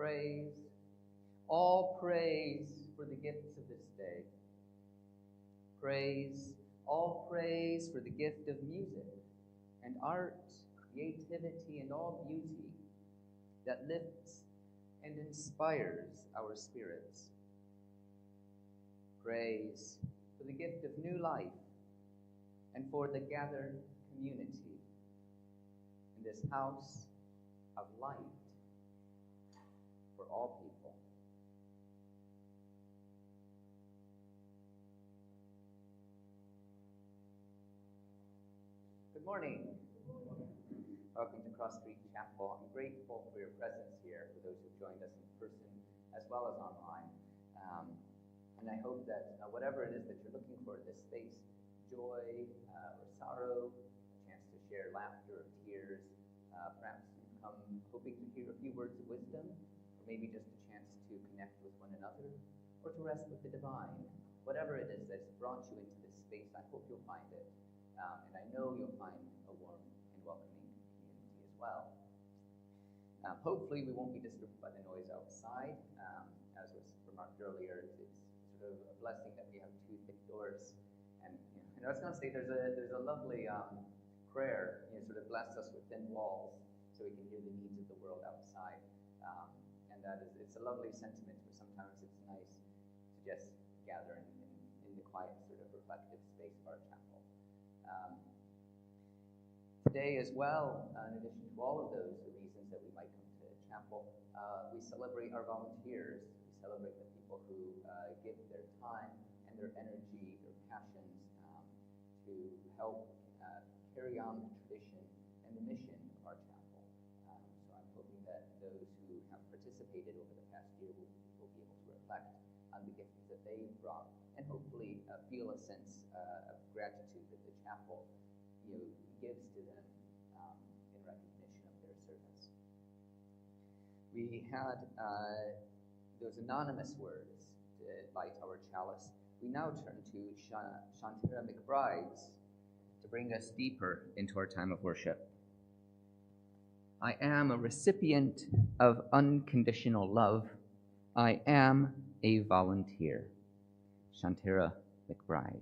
praise, all praise for the gifts of this day. Praise, all praise for the gift of music and art, creativity, and all beauty that lifts and inspires our spirits. Praise for the gift of new life and for the gathered community in this house of light for all people. Good morning. Welcome to Cross Street Chapel. I'm grateful for your presence here, for those who've joined us in person as well as online. And I hope that whatever it is that you're looking for in this space, joy or sorrow, a chance to share laughter or tears, perhaps you come hoping to hear a few words of wisdom, or maybe just a chance to connect with one another, or to rest with the divine. Whatever it is that's brought you into this space, I hope you'll find it. And I know you'll find a warm and welcoming community as well. Hopefully we won't be disturbed by the noise outside. As was remarked earlier, it's sort of a blessing that we have two thick doors. And I was going to say there's a lovely prayer, sort of bless us with thin walls so we can hear the needs of the world outside. And it's a lovely sentiment, but sometimes it's nice to just gather in the quiet sort of reflective space of our chapel. Today as well, in addition to all of those reasons that we might come to chapel, we celebrate our volunteers. We celebrate the people who give their time and their energy, their passions to help carry on the tradition and the mission of our chapel. So I'm hoping that those who have participated over the past year will be able to reflect on the gifts that they've brought and hopefully feel a sense of gratitude that the chapel gives to them in recognition of their service. We had those anonymous words to light our chalice. We now turn to Shantira McBride to bring us deeper into our time of worship. I am a recipient of unconditional love. I am a volunteer. Shantira McBride.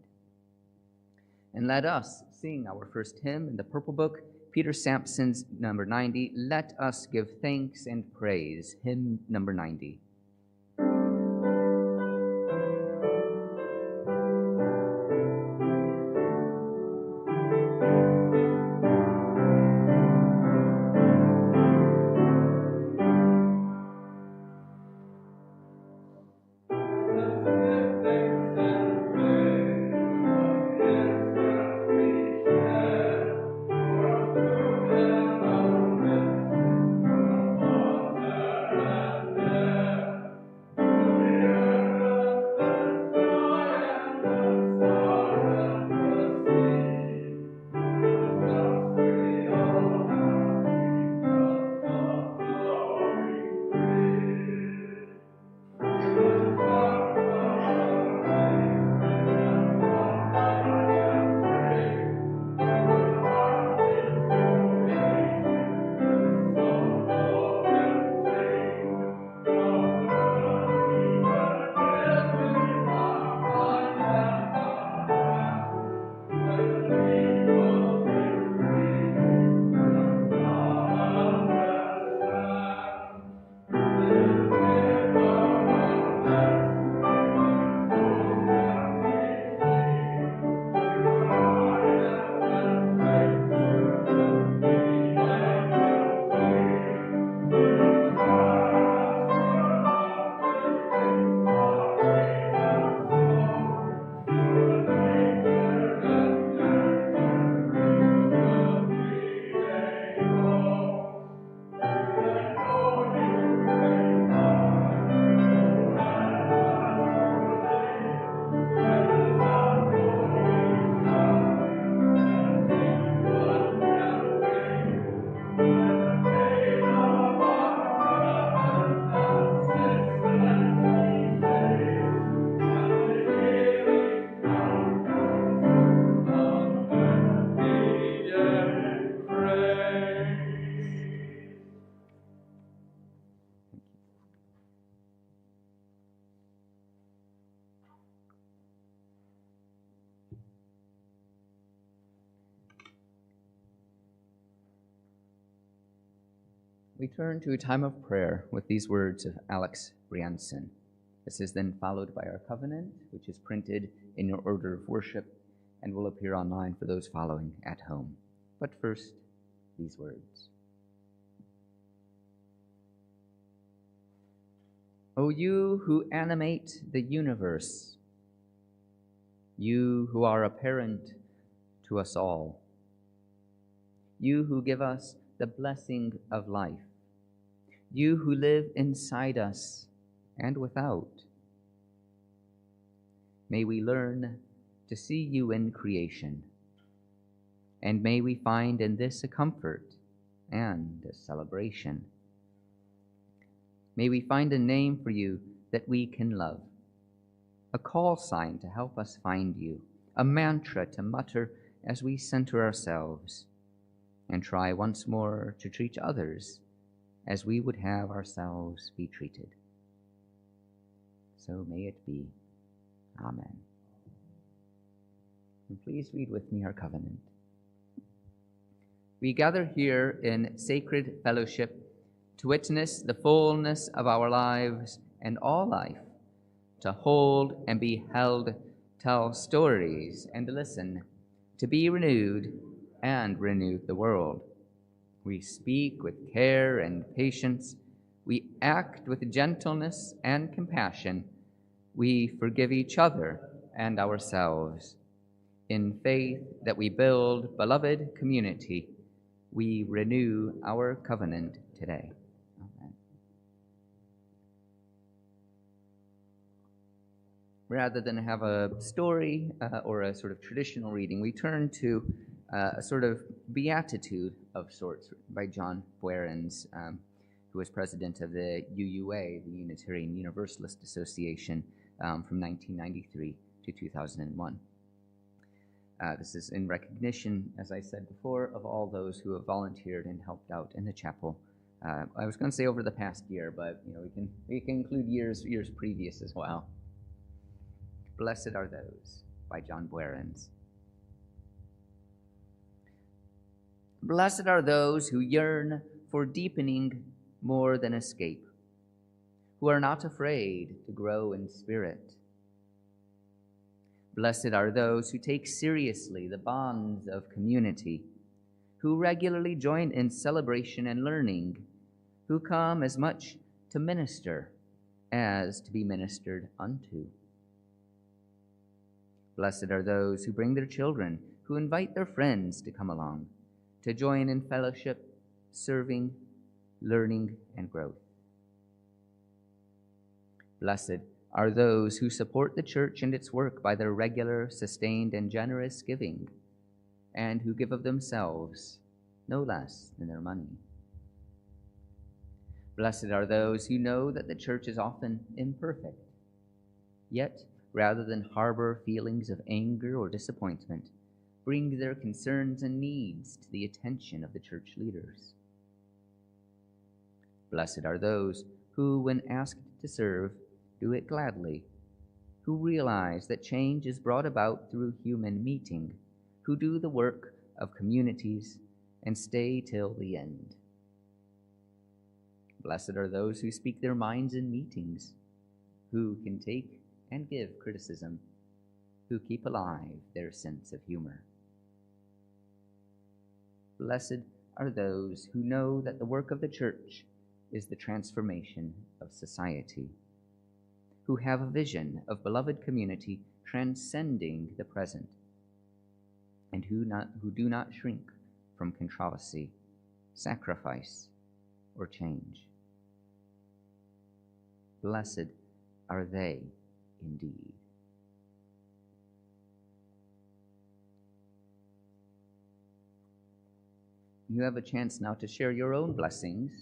And let us sing our first hymn in the Purple Book, Peter Sampson's number 90, Let Us Give Thanks and Praise, hymn number 90. Yeah. We turn to a time of prayer with these words of Alex Brianson. This is then followed by our covenant, which is printed in your order of worship and will appear online for those following at home. But first, these words. O you who animate the universe, you who are apparent to us all, you who give us the blessing of life, you who live inside us and without, may we learn to see you in creation, and may we find in this a comfort and a celebration. May we find a name for you that we can love, a call sign to help us find you, a mantra to mutter as we center ourselves, and try once more to treat others as we would have ourselves be treated. So may it be. Amen. And please read with me our covenant. We gather here in sacred fellowship to witness the fullness of our lives and all life, to hold and be held, tell stories and listen, to be renewed and renew the world. We speak with care and patience. We act with gentleness and compassion. We forgive each other and ourselves. In faith that we build beloved community, we renew our covenant today. Amen. Rather than have a story or a sort of traditional reading, we turn to a sort of beatitude of sorts by John Boerens, who was president of the UUA, the Unitarian Universalist Association, from 1993 to 2001. This is in recognition, as I said before, of all those who have volunteered and helped out in the chapel. I was going to say over the past year, but we can include years previous as well. Blessed are those, by John Boerens. Blessed are those who yearn for deepening more than escape, who are not afraid to grow in spirit. Blessed are those who take seriously the bonds of community, who regularly join in celebration and learning, who come as much to minister as to be ministered unto. Blessed are those who bring their children, who invite their friends to come along, to join in fellowship, serving, learning, and growth. Blessed are those who support the church and its work by their regular, sustained, and generous giving, and who give of themselves no less than their money. Blessed are those who know that the church is often imperfect, yet, rather than harbor feelings of anger or disappointment, bring their concerns and needs to the attention of the church leaders. Blessed are those who, when asked to serve, do it gladly, who realize that change is brought about through human meeting, who do the work of communities and stay till the end. Blessed are those who speak their minds in meetings, who can take and give criticism, who keep alive their sense of humor. Blessed are those who know that the work of the church is the transformation of society, who have a vision of beloved community transcending the present, and who do not shrink from controversy, sacrifice, or change. Blessed are they indeed. You have a chance now to share your own blessings,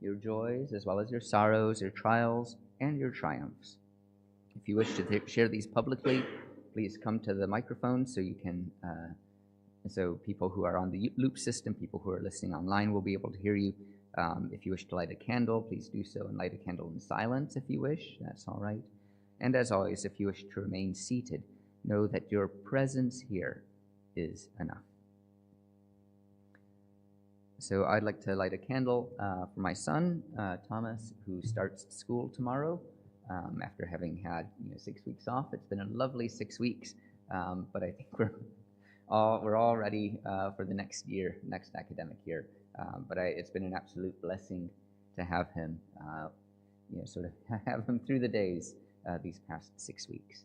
your joys, as well as your sorrows, your trials, and your triumphs. If you wish to share these publicly, please come to the microphone so you can, so people who are on the loop system, people who are listening online will be able to hear you. If you wish to light a candle, please do so, and light a candle in silence if you wish. That's all right. And as always, if you wish to remain seated, know that your presence here is enough. So I'd like to light a candle for my son, Thomas, who starts school tomorrow after having had 6 weeks off. It's been a lovely 6 weeks, but I think we're all ready for the next year, next academic year. But it's been an absolute blessing to have him, sort of have him through the days these past 6 weeks.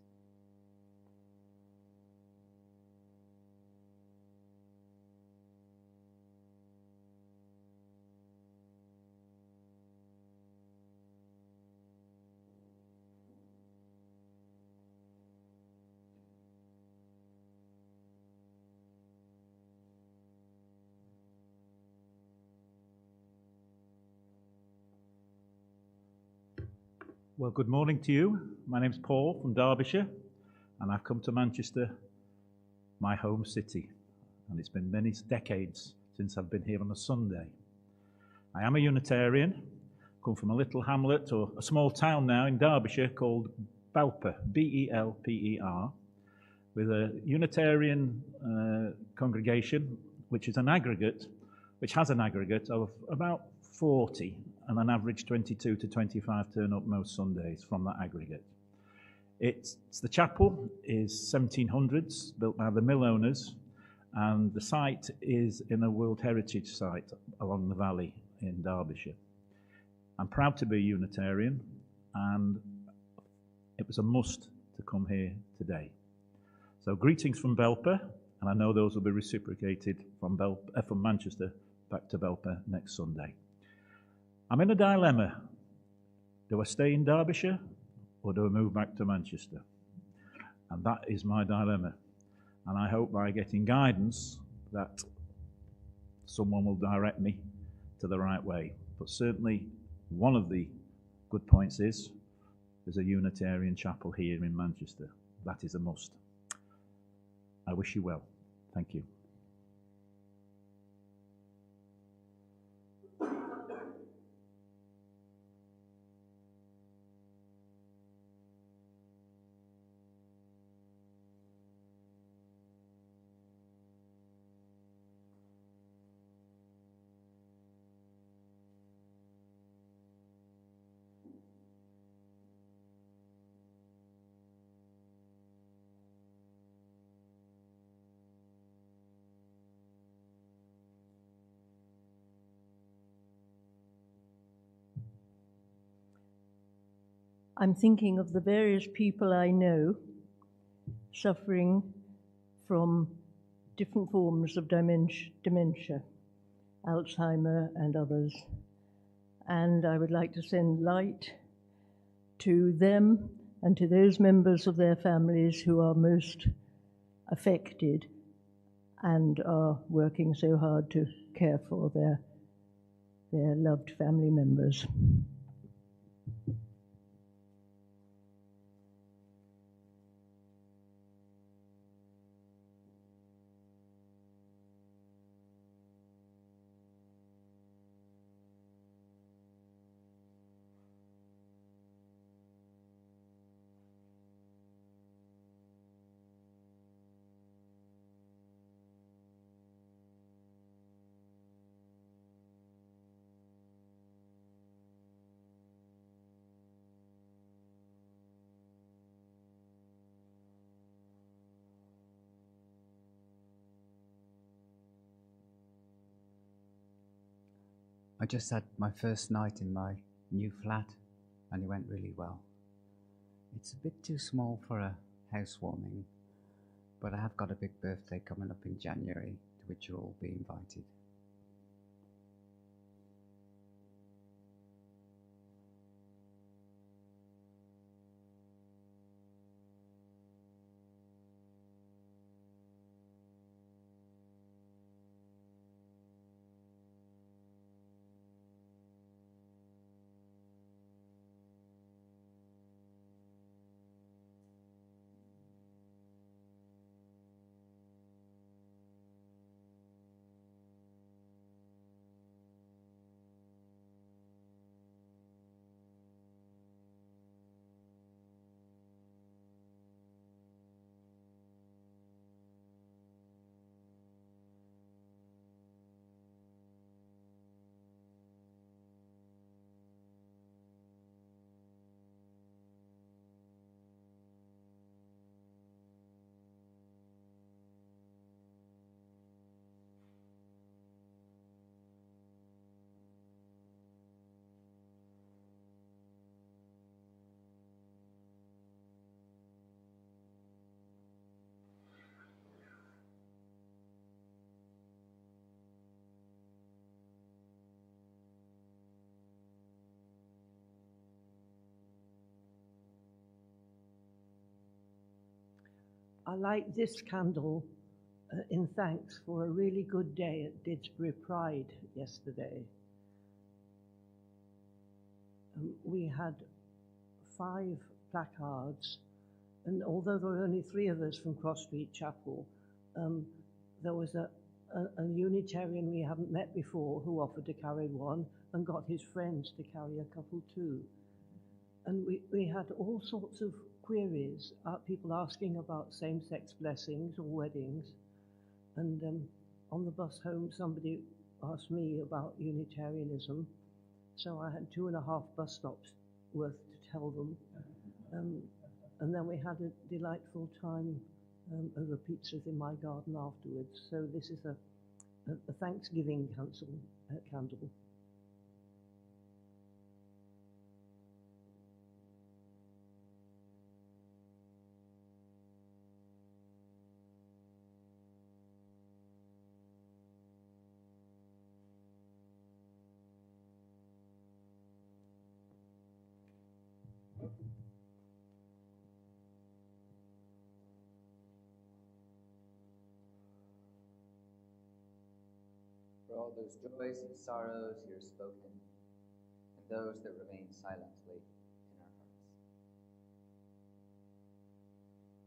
Well, good morning to you. My name's Paul from Derbyshire, and I've come to Manchester, my home city, and it's been many decades since I've been here on a Sunday. I am a Unitarian, come from a little hamlet or a small town now in Derbyshire called Belper, Belper, with a Unitarian congregation which has an aggregate of about 40, and an average 22 to 25 turn up most Sundays from that aggregate. The chapel is 1700s, built by the mill owners, and the site is in a World Heritage Site along the valley in Derbyshire. I'm proud to be a Unitarian, and it was a must to come here today. So greetings from Belper, and I know those will be reciprocated from Manchester back to Belper next Sunday. I'm in a dilemma. Do I stay in Derbyshire or do I move back to Manchester? And that is my dilemma. And I hope by getting guidance that someone will direct me to the right way. But certainly one of the good points is there's a Unitarian chapel here in Manchester. That is a must. I wish you well. Thank you. I'm thinking of the various people I know suffering from different forms of dementia, Alzheimer and others. And I would like to send light to them and to those members of their families who are most affected and are working so hard to care for their loved family members. I just had my first night in my new flat and it went really well. It's a bit too small for a housewarming, but I have got a big birthday coming up in January to which you'll all be invited. I light this candle in thanks for a really good day at Didsbury Pride yesterday. We had 5 placards, and although there were only 3 of us from Cross Street Chapel, there was a Unitarian we hadn't met before who offered to carry one and got his friends to carry a couple too. And we had all sorts of queries, people asking about same-sex blessings or weddings. And on the bus home, somebody asked me about Unitarianism, so I had 2.5 bus stops worth to tell them. And then we had a delightful time over pizzas in my garden afterwards. So this is a Thanksgiving candle. For all those joys and sorrows here spoken, and those that remain silently in our hearts.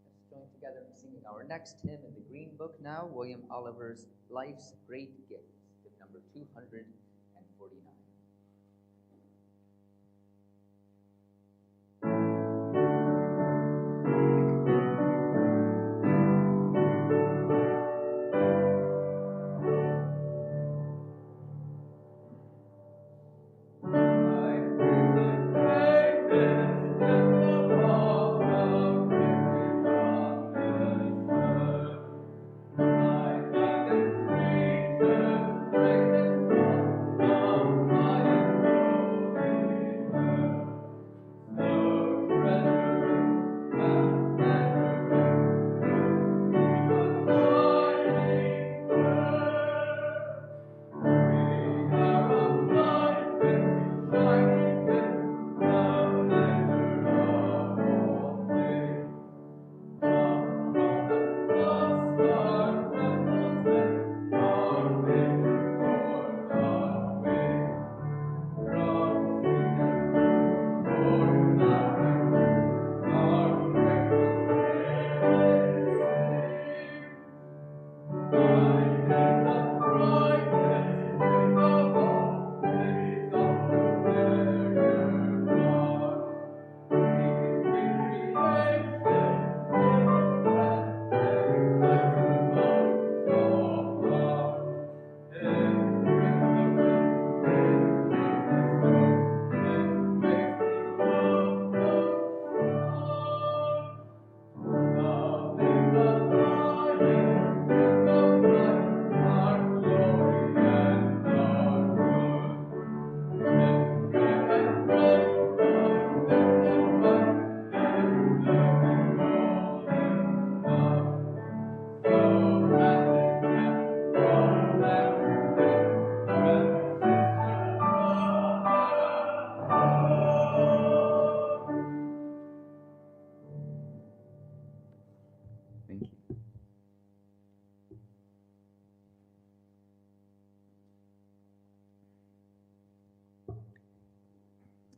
Let's join together in singing our next hymn in the Green Book now, William Oliver's Life's Great Gifts, hymn number 249.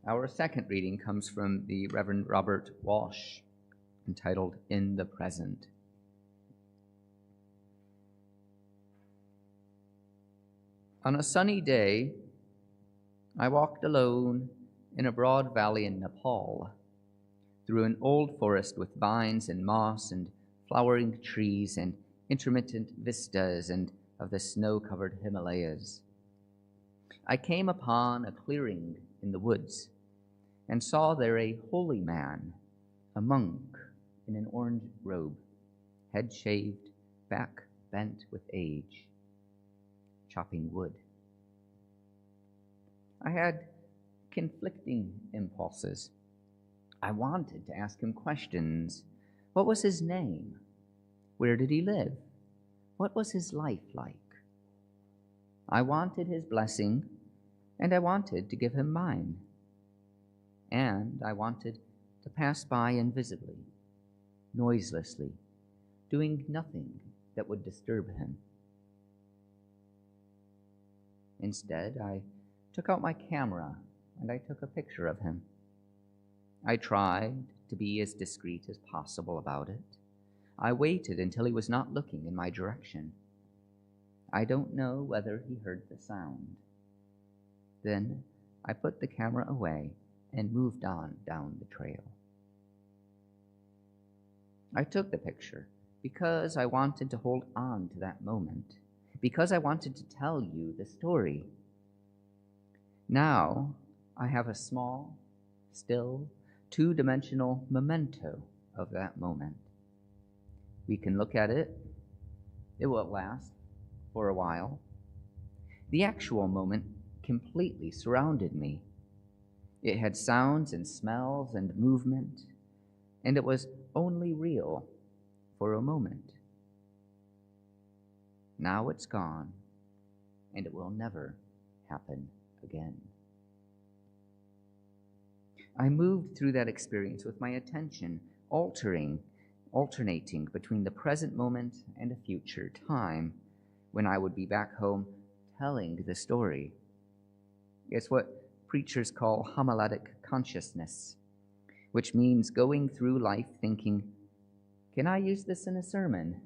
Our second reading comes from the Reverend Robert Walsh, entitled In the Present. On a sunny day, I walked alone in a broad valley in Nepal, through an old forest with vines and moss and flowering trees and intermittent vistas and of the snow-covered Himalayas. I came upon a clearing in the woods and saw there a holy man, a monk in an orange robe, head shaved, back bent with age, chopping wood. I had conflicting impulses. I wanted to ask him questions. What was his name? Where did he live? What was his life like? I wanted his blessing, and I wanted to give him mine. And I wanted to pass by invisibly, noiselessly, doing nothing that would disturb him. Instead, I took out my camera and I took a picture of him. I tried to be as discreet as possible about it. I waited until he was not looking in my direction. I don't know whether he heard the sound. Then I put the camera away and moved on down the trail. I took the picture because I wanted to hold on to that moment, because I wanted to tell you the story. Now I have a small, still, two-dimensional memento of that moment. We can look at it. It will last for a while. The actual moment completely surrounded me. It had sounds and smells and movement, and it was only real for a moment. Now it's gone, and it will never happen again. I moved through that experience with my attention alternating between the present moment and a future time when I would be back home telling the story. It's what preachers call homiletic consciousness, which means going through life thinking, can I use this in a sermon?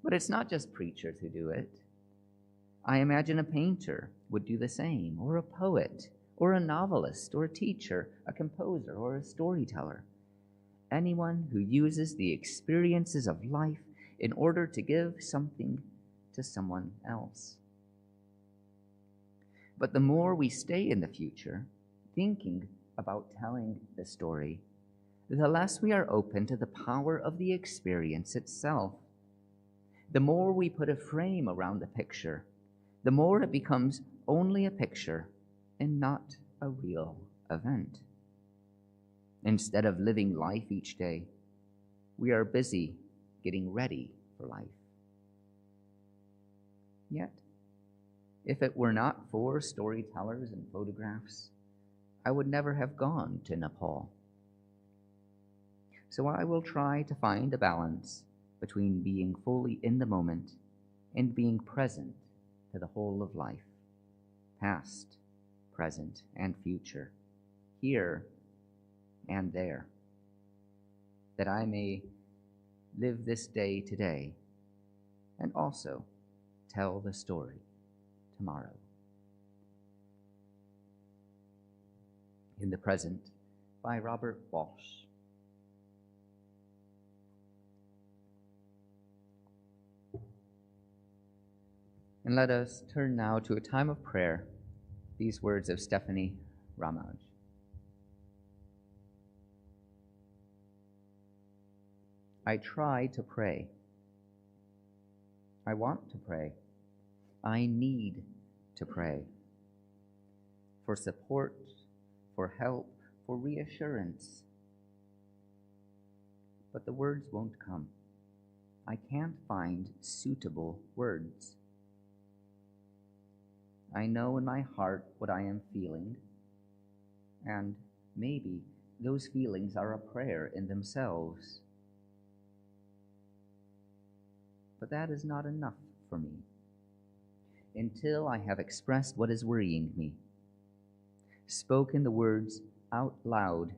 But it's not just preachers who do it. I imagine a painter would do the same, or a poet, or a novelist, or a teacher, a composer, or a storyteller. Anyone who uses the experiences of life in order to give something to someone else. But the more we stay in the future, thinking about telling the story, the less we are open to the power of the experience itself. The more we put a frame around the picture, the more it becomes only a picture and not a real event. Instead of living life each day, we are busy getting ready for life. Yet, if it were not for storytellers and photographs, I would never have gone to Nepal. So I will try to find a balance between being fully in the moment and being present to the whole of life, past, present, and future, here and there, that I may live this day today and also tell the story tomorrow. In the Present by Robert Walsh. And let us turn now to a time of prayer, these words of Stephanie Ramaj. I try to pray. I want to pray. I need to pray. For support, for help, for reassurance. But the words won't come. I can't find suitable words. I know in my heart what I am feeling, and maybe those feelings are a prayer in themselves. But that is not enough for me until I have expressed what is worrying me, spoken the words out loud,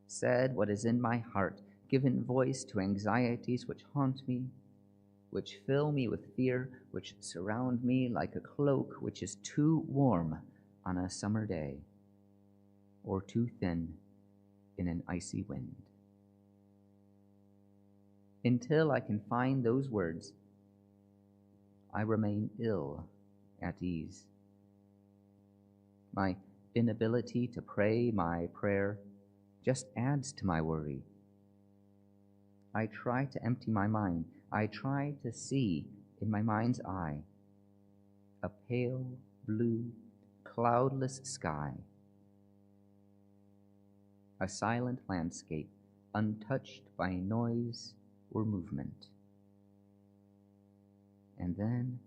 said what is in my heart, given voice to anxieties which haunt me, which fill me with fear, which surround me like a cloak which is too warm on a summer day, or too thin in an icy wind. Until I can find those words, I remain ill at ease. My inability to pray my prayer just adds to my worry. I try to empty my mind. I try to see in my mind's eye a pale blue, cloudless sky, a silent landscape untouched by noise or movement. And then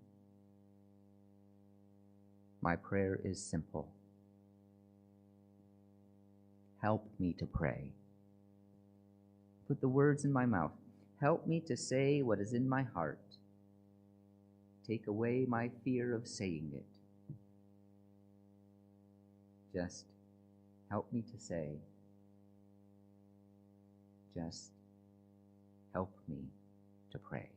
my prayer is simple. Help me to pray. Put the words in my mouth. Help me to say what is in my heart. Take away my fear of saying it. Just help me to say. Just help me to pray.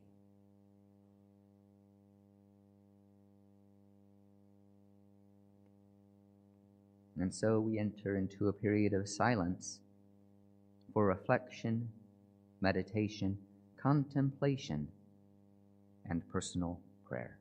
And so we enter into a period of silence for reflection, meditation, contemplation, and personal prayer.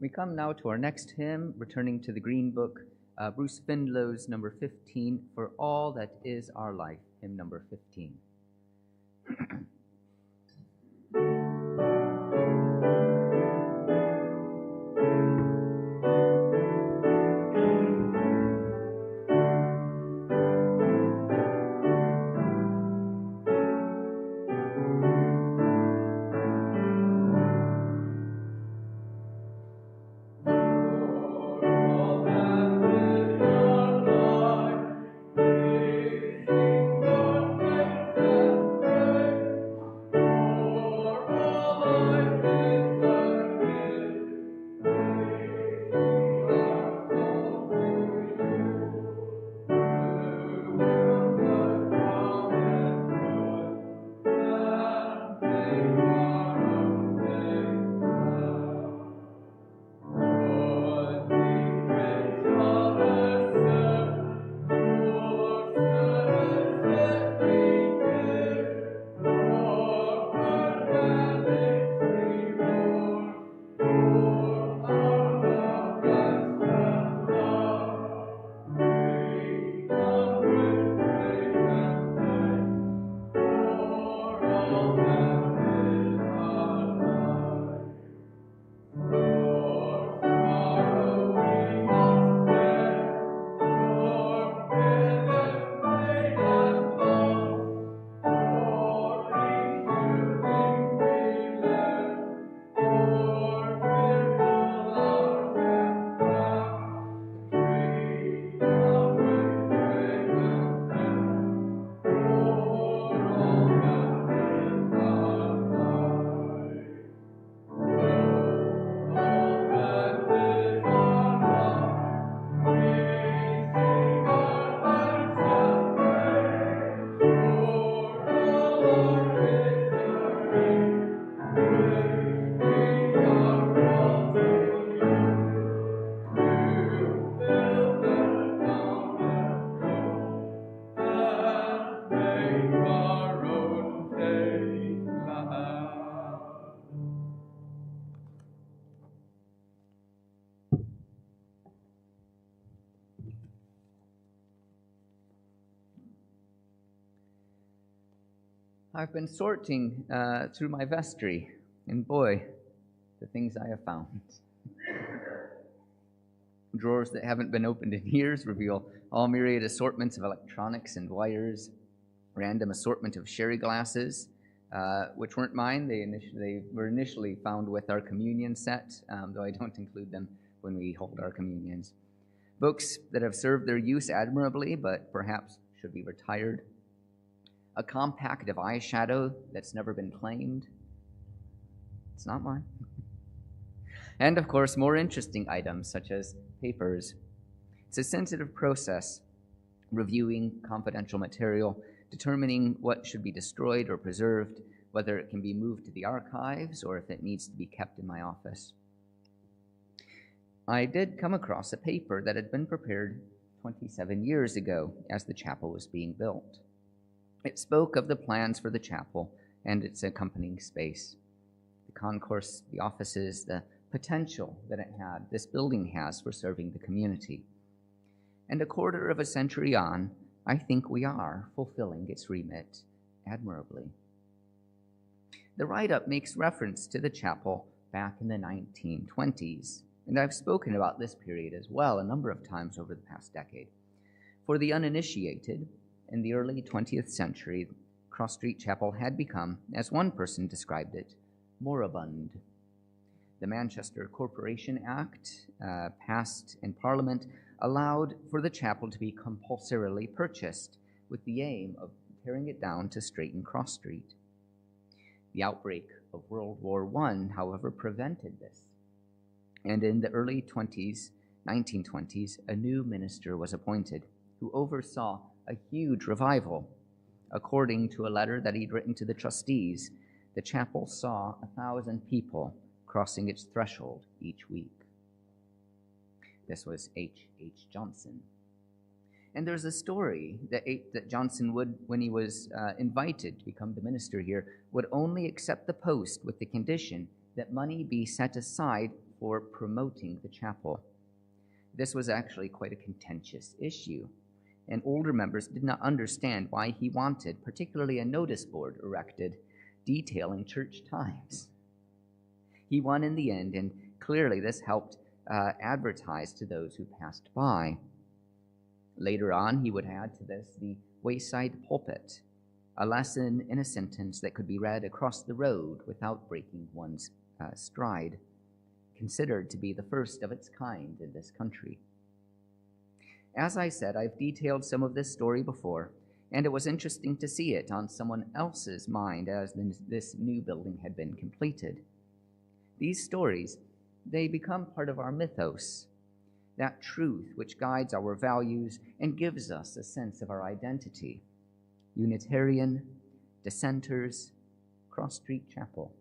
We come now to our next hymn, returning to the Green Book, Bruce Findlow's number 15, For All That Is Our Life, hymn number 15. I've been sorting through my vestry, and boy, the things I have found. Drawers that haven't been opened in years reveal all myriad assortments of electronics and wires, random assortment of sherry glasses, which weren't mine. They were initially found with our communion set, though I don't include them when we hold our communions. Books that have served their use admirably, but perhaps should be retired. A compact of eyeshadow that's never been claimed. It's not mine. And of course, more interesting items such as papers. It's a sensitive process, reviewing confidential material, determining what should be destroyed or preserved, whether it can be moved to the archives or if it needs to be kept in my office. I did come across a paper that had been prepared 27 years ago as the chapel was being built. It spoke of the plans for the chapel and its accompanying space, the concourse, the offices, the potential that this building has for serving the community. And a quarter of a century on, I think we are fulfilling its remit admirably. The write-up makes reference to the chapel back in the 1920s, and I've spoken about this period as well a number of times over the past decade. For the uninitiated, in the early 20th century, Cross Street Chapel had become, as one person described it, moribund. The Manchester Corporation Act, passed in Parliament, allowed for the chapel to be compulsorily purchased with the aim of tearing it down to straighten Cross Street. The outbreak of World War I, however, prevented this. And in the early 1920s, a new minister was appointed who oversaw a huge revival. According to a letter that he'd written to the trustees, the chapel saw 1,000 people crossing its threshold each week. This was H. Johnson. And there's a story that Johnson would, when he was invited to become the minister here, would only accept the post with the condition that money be set aside for promoting the chapel. This was actually quite a contentious issue, and older members did not understand why he wanted particularly a notice board erected detailing church times. He won in the end, and clearly this helped advertise to those who passed by. Later on, he would add to this the wayside pulpit, a lesson in a sentence that could be read across the road without breaking one's stride, considered to be the first of its kind in this country. As I said, I've detailed some of this story before, and it was interesting to see it on someone else's mind as this new building had been completed. These stories, they become part of our mythos, that truth which guides our values and gives us a sense of our identity. Unitarian, Dissenters, Cross Street Chapel.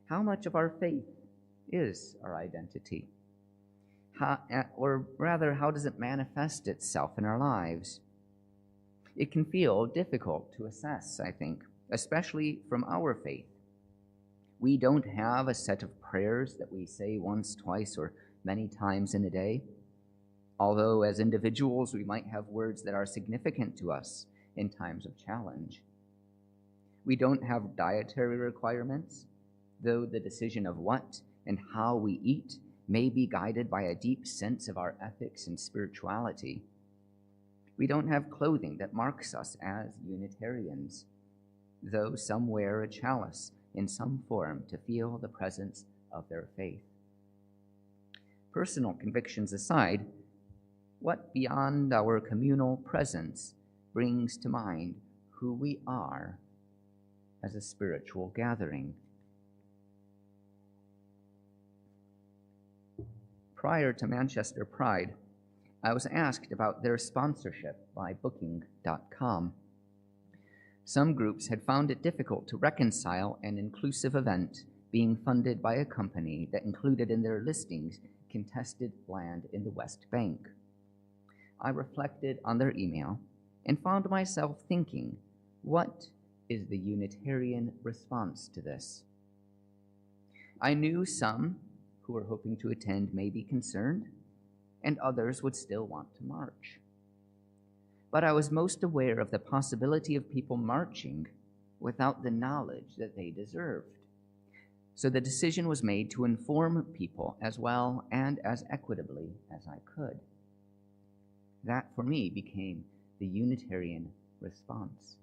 How much of our faith is our identity? Or rather, how does it manifest itself in our lives? It can feel difficult to assess, I think, especially from our faith. We don't have a set of prayers that we say once, twice, or many times in a day. Although as individuals, we might have words that are significant to us in times of challenge. We don't have dietary requirements, though the decision of what and how we eat may be guided by a deep sense of our ethics and spirituality. We don't have clothing that marks us as Unitarians, though some wear a chalice in some form to feel the presence of their faith. Personal convictions aside, what beyond our communal presence brings to mind who we are as a spiritual gathering? Prior to Manchester Pride, I was asked about their sponsorship by Booking.com. Some groups had found it difficult to reconcile an inclusive event being funded by a company that included in their listings contested land in the West Bank. I reflected on their email and found myself thinking, what is the Unitarian response to this? I knew some who were hoping to attend may be concerned, and others would still want to march. But I was most aware of the possibility of people marching without the knowledge that they deserved. So the decision was made to inform people as well and as equitably as I could. That, for me, became the Unitarian response.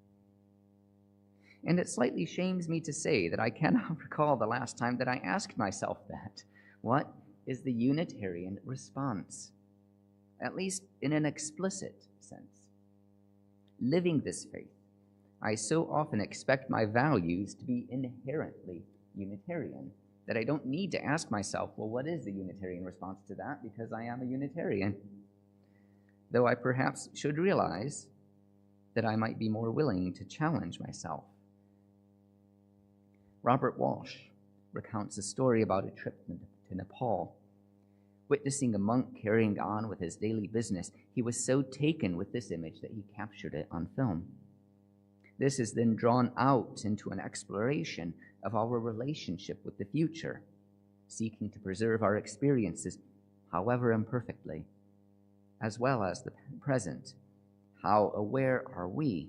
And it slightly shames me to say that I cannot recall the last time that I asked myself that. What is the Unitarian response? At least in an explicit sense. Living this faith, I so often expect my values to be inherently Unitarian that I don't need to ask myself, well, what is the Unitarian response to that? Because I am a Unitarian. Though I perhaps should realize that I might be more willing to challenge myself. Robert Walsh recounts a story about a trip to Nepal. Witnessing a monk carrying on with his daily business, he was so taken with this image that he captured it on film. This is then drawn out into an exploration of our relationship with the future, seeking to preserve our experiences, however imperfectly, as well as the present. How aware are we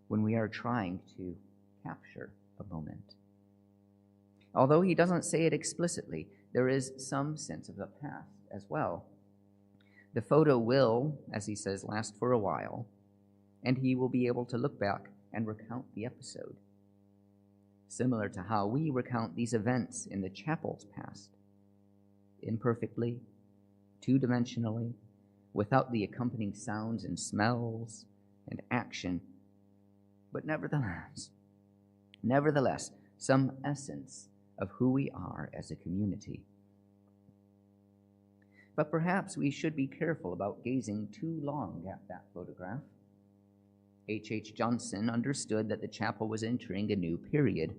when we are trying to capture a moment? Although he doesn't say it explicitly, there is some sense of the past as well. The photo will, as he says, last for a while, and he will be able to look back and recount the episode, similar to how we recount these events in the chapel's past, imperfectly, two-dimensionally, without the accompanying sounds and smells and action, but nevertheless, some essence of who we are as a community. But perhaps we should be careful about gazing too long at that photograph. H. Johnson understood that the chapel was entering a new period,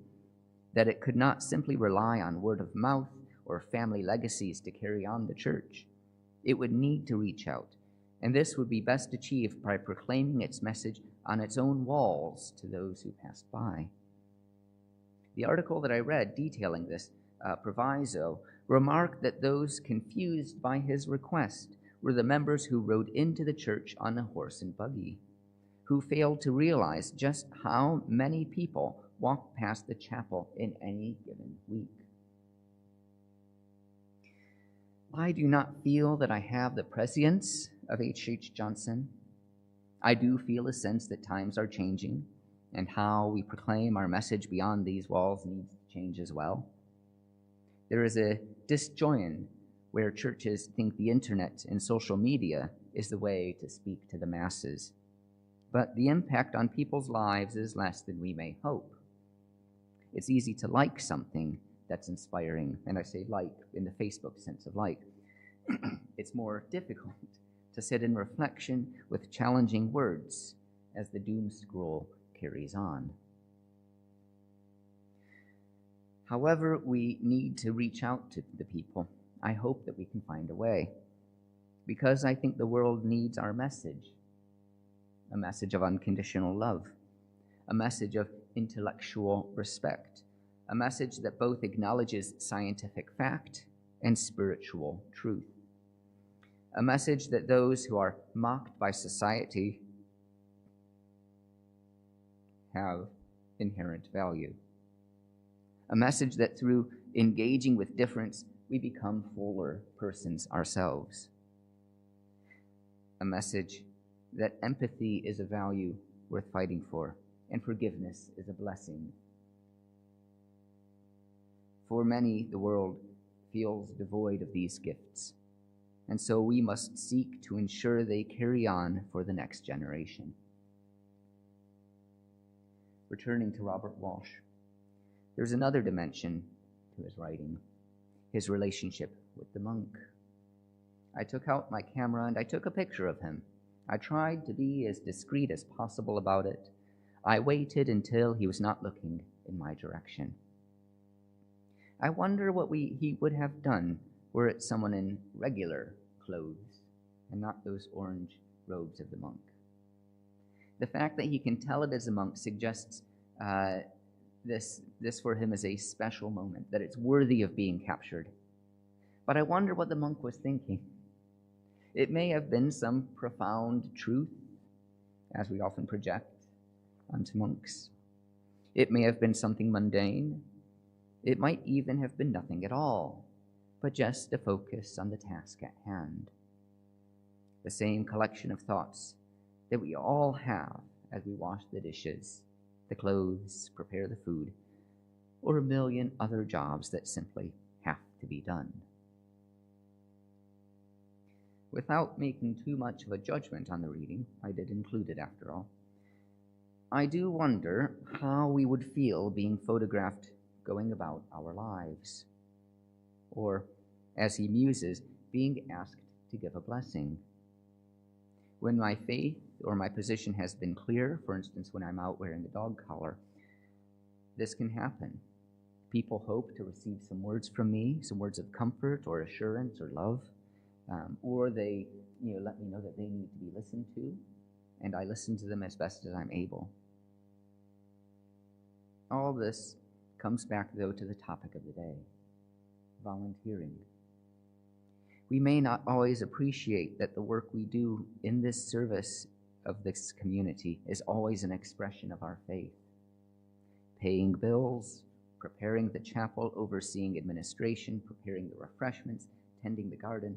that it could not simply rely on word of mouth or family legacies to carry on the church. It would need to reach out, and this would be best achieved by proclaiming its message on its own walls to those who passed by. The article that I read detailing this proviso remarked that those confused by his request were the members who rode into the church on a horse and buggy, who failed to realize just how many people walk past the chapel in any given week. I do not feel that I have the prescience of H. Johnson. I do feel a sense that times are changing, and how we proclaim our message beyond these walls needs to change as well. There is a disjoin where churches think the internet and social media is the way to speak to the masses. But the impact on people's lives is less than we may hope. It's easy to like something that's inspiring, and I say like in the Facebook sense of like. It's more difficult to sit in reflection with challenging words as the doom scroll carries on. However, we need to reach out to the people. I hope that we can find a way, because I think the world needs our message, a message of unconditional love, a message of intellectual respect, a message that both acknowledges scientific fact and spiritual truth, a message that those who are mocked by society have inherent value, a message that through engaging with difference, we become fuller persons ourselves, a message that empathy is a value worth fighting for, and forgiveness is a blessing. For many, the world feels devoid of these gifts, and so we must seek to ensure they carry on for the next generation. Returning to Robert Walsh, there's another dimension to his writing, his relationship with the monk. I took out my camera and I took a picture of him. I tried to be as discreet as possible about it. I waited until he was not looking in my direction. I wonder what he would have done were it someone in regular clothes and not those orange robes of the monk. The fact that he can tell it as a monk suggests this for him is a special moment, that it's worthy of being captured. But I wonder what the monk was thinking. It may have been some profound truth, as we often project onto monks. It may have been something mundane. It might even have been nothing at all, but just a focus on the task at hand. The same collection of thoughts that we all have as we wash the dishes, the clothes, prepare the food, or a million other jobs that simply have to be done. Without making too much of a judgment on the reading, I did include it after all, I do wonder how we would feel being photographed going about our lives, or, as he muses, being asked to give a blessing. When my faith or my position has been clear, for instance, when I'm out wearing a dog collar, this can happen. People hope to receive some words from me, some words of comfort or assurance or love, or they let me know that they need to be listened to, and I listen to them as best as I'm able. All this comes back, though, to the topic of the day, volunteering. We may not always appreciate that the work we do in this service of this community is always an expression of our faith. Paying bills, preparing the chapel, overseeing administration, preparing the refreshments, tending the garden.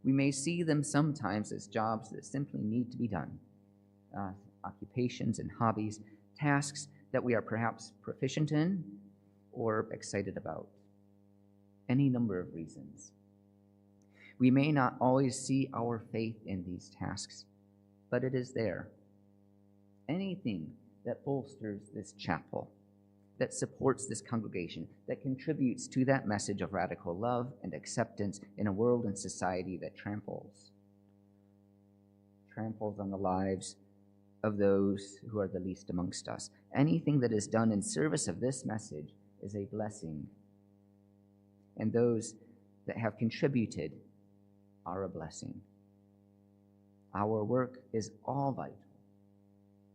We may see them sometimes as jobs that simply need to be done, occupations and hobbies, tasks that we are perhaps proficient in or excited about. Any number of reasons. We may not always see our faith in these tasks, but it is there. Anything that bolsters this chapel, that supports this congregation, that contributes to that message of radical love and acceptance in a world and society that tramples on the lives of those who are the least amongst us. Anything that is done in service of this message is a blessing. And those that have contributed are a blessing. Our work is all vital.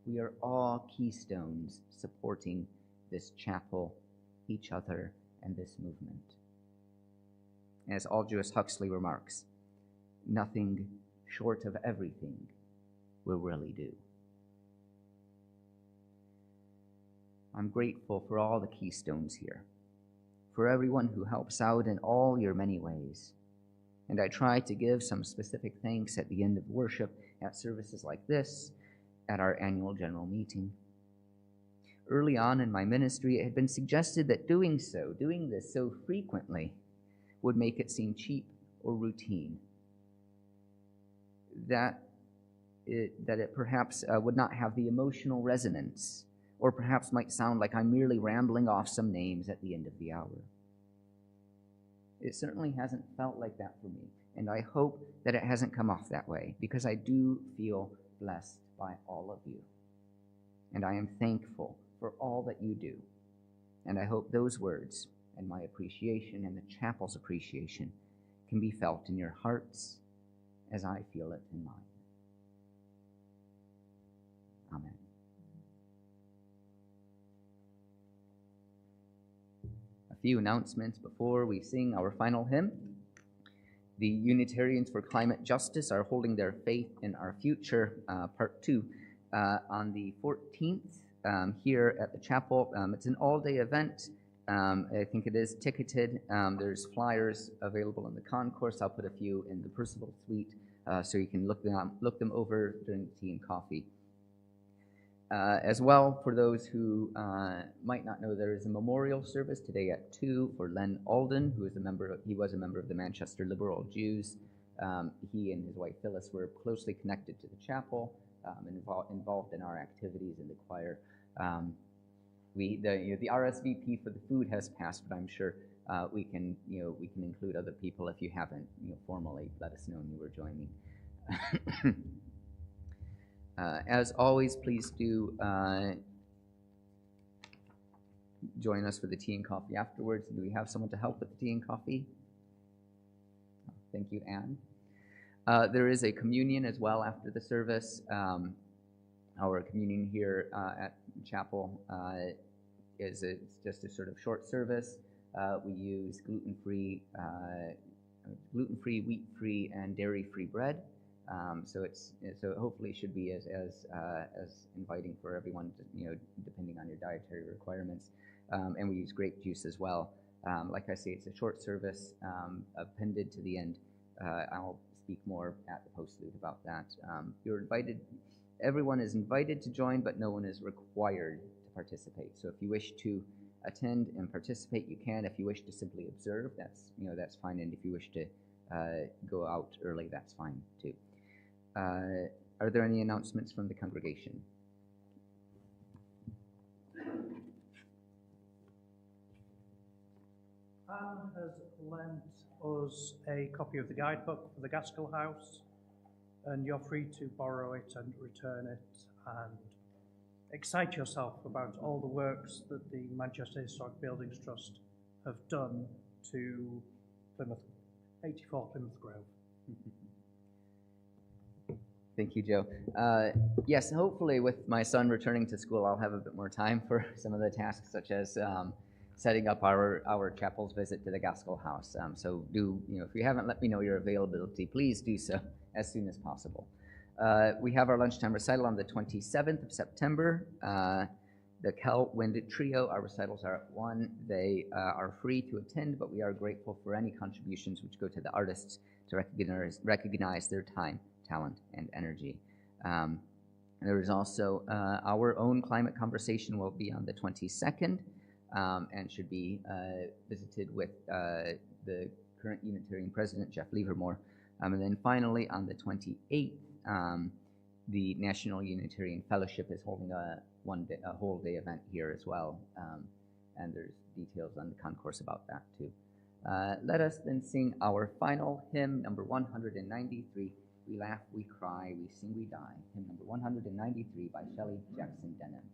We are all keystones supporting this chapel, each other, and this movement. As Aldous Huxley remarks, nothing short of everything will really do. I'm grateful for all the keystones here, for everyone who helps out in all your many ways. And I try to give some specific thanks at the end of worship, at services like this, at our annual general meeting. Early on in my ministry, it had been suggested that doing this so frequently, would make it seem cheap or routine. That it perhaps would not have the emotional resonance, or perhaps might sound like I'm merely rambling off some names at the end of the hour. It certainly hasn't felt like that for me, and I hope that it hasn't come off that way, because I do feel blessed by all of you. And I am thankful for all that you do. And I hope those words and my appreciation and the chapel's appreciation can be felt in your hearts as I feel it in mine. Amen. A few announcements before we sing our final hymn. The Unitarians for Climate Justice are holding their Faith in Our Future, Part 2, on the 14th here at the chapel. It's an all-day event. I think it is ticketed. There's flyers available in the concourse. I'll put a few in the Percival Suite so you can look them over during the tea and coffee. As well, for those who might not know, there is a memorial service today at 2 for Len Alden, who is he was a member of the Manchester Liberal Jews. He and his wife Phyllis were closely connected to the chapel and involved in our activities in the choir. The RSVP for the food has passed, but I'm sure we can include other people if you haven't formally let us know you were joining. As always, please do join us for the tea and coffee afterwards. Do we have someone to help with the tea and coffee? Thank you, Anne. There is a communion as well after the service. Our communion here at chapel is just a sort of short service. We use gluten-free, wheat-free, and dairy-free bread. So it hopefully should be as inviting for everyone, depending on your dietary requirements. And we use grape juice as well. Like I say, it's a short service appended to the end. I'll speak more at the postlude about that. You're invited. Everyone is invited to join, but no one is required to participate. So if you wish to attend and participate, you can. If you wish to simply observe, that's fine. And if you wish to go out early, that's fine too. Are there any announcements from the congregation? Anne has lent us a copy of the guidebook for the Gaskell House, and you're free to borrow it and return it and excite yourself about all the works that the Manchester Historic Buildings Trust have done to 84 Plymouth Grove. Thank you, Joe. Yes, hopefully with my son returning to school, I'll have a bit more time for some of the tasks, such as setting up our chapel's visit to the Gaskell House. So if you haven't let me know your availability, please do so as soon as possible. We have our lunchtime recital on the 27th of September. The Kel Wind Trio, our recitals are at 1. They are free to attend, but we are grateful for any contributions which go to the artists to recognize their time, talent, and energy. There is also our own climate conversation will be on the 22nd and should be visited with the current Unitarian President, Jeff Livermore. And then finally, on the 28th, the National Unitarian Fellowship is holding a whole day event here as well. and there's details on the concourse about that too. Let us then sing our final hymn, number 193. We laugh, we cry, we sing, we die. Hymn number 193 by Shelley Jackson Denham.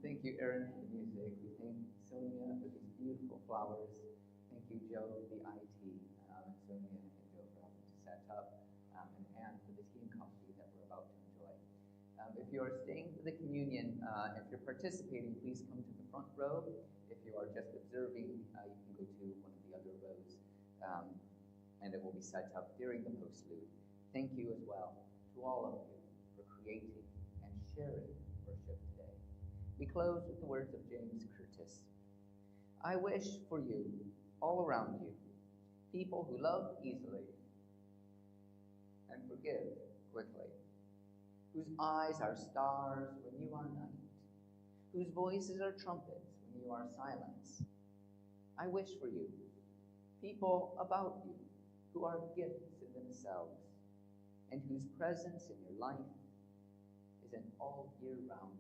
Thank you, Aaron, for the music. We thank Sonia for these beautiful flowers. Thank you, Joe, for the IT, and Sonia and Joe for helping to set up, and Anne for the tea and coffee that we're about to enjoy. If you are staying for the communion, if you're participating, please come to the front row. If you are just observing, you can go to one of the other rows. and it will be set up during the postlude. Thank you as well to all of you for creating and sharing worship today. We close with the words of James Curtis. I wish for you, all around you, people who love easily and forgive quickly, whose eyes are stars when you are night, whose voices are trumpets when you are silence. I wish for you, people about you who are gifts in themselves and whose presence in your life is an all year round